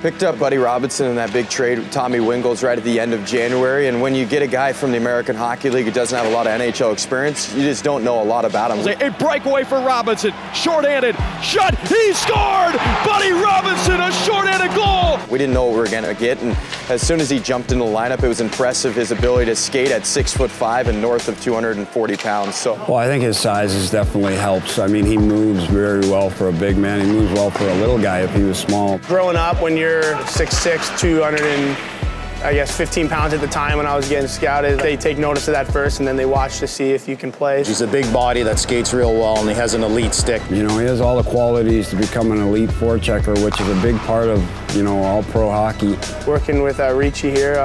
Picked up Buddy Robinson in that big trade with Tommy Wingels right at the end of January, and when you get a guy from the American Hockey League who doesn't have a lot of NHL experience, you just don't know a lot about him. A breakaway for Robinson, short-handed, shot, he scored! Buddy Robinson, a short-handed goal! We didn't know what we were gonna get, and as soon as he jumped in the lineup, it was impressive, his ability to skate at 6'5" and north of 240 pounds. Well, I think his size has definitely helped. I mean, he moves very well for a big man. He moves well for a little guy if he was small. Growing up, when you're 6'6", 15 pounds at the time when I was getting scouted, they take notice of that first and then they watch to see if you can play. He's a big body that skates real well and he has an elite stick. You know, he has all the qualities to become an elite forechecker, which is a big part of, you know, all pro hockey. Working with Ricci here,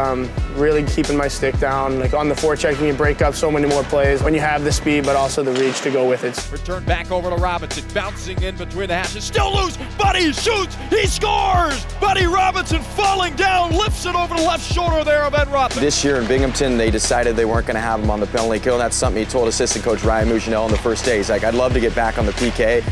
really keeping my stick down. Like on the forechecking, you break up so many more plays when you have the speed, but also the reach to go with it. Return back over to Robinson, bouncing in between the hashes, still loose, Buddy shoots, he scores! Buddy Robinson falling down, lifts it over the left shoulder there of Ed Roth. This year in Binghamton, they decided they weren't going to have him on the penalty kill, and that's something he told assistant coach Ryan Mougenel on the first day. He's like, I'd love to get back on the PK.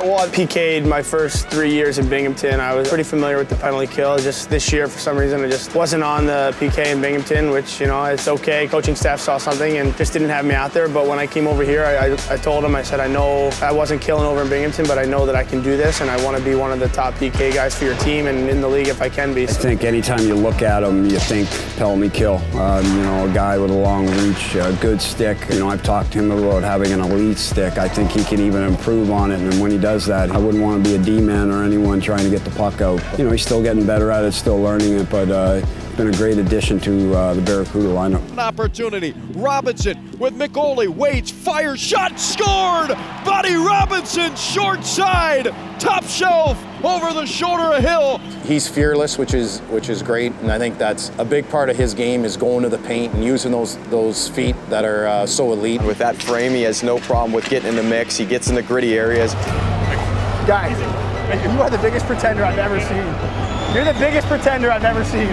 Well, I PK'd my first 3 years in Binghamton. I was pretty familiar with the penalty kill. Just this year, for some reason, I just wasn't on the PK in Binghamton, which, you know, it's okay. Coaching staff saw something and just didn't have me out there. But when I came over here, I told them, I said, I know I wasn't killing over in Binghamton, but I know that I can do this, and I want to be one of the top PK guys for your team and in the league if I can be. I think anytime you look at him, you think penalty kill. You know, a guy with a long reach, a good stick. You know, I've talked to him about having an elite stick. I think he can even improve on it, and when he does that, I wouldn't want to be a D-man or anyone trying to get the puck out. You know, he's still getting better at it, still learning it, but it's been a great addition to the Barracuda lineup. An opportunity, Robinson with McGoley, waits, fires, shot, scored! Buddy Robinson, short side, top shelf, over the shoulder of Hill. He's fearless, which is great, and I think that's a big part of his game is going to the paint and using those feet that are so elite. With that frame, he has no problem with getting in the mix. He gets in the gritty areas. Guys, you are the biggest pretender I've ever seen. You're the biggest pretender I've ever seen.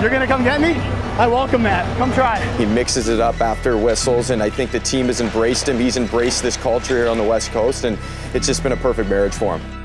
You're gonna come get me? I welcome that. Come try. He mixes it up after whistles, and I think the team has embraced him. He's embraced this culture here on the West Coast, and it's just been a perfect marriage for him.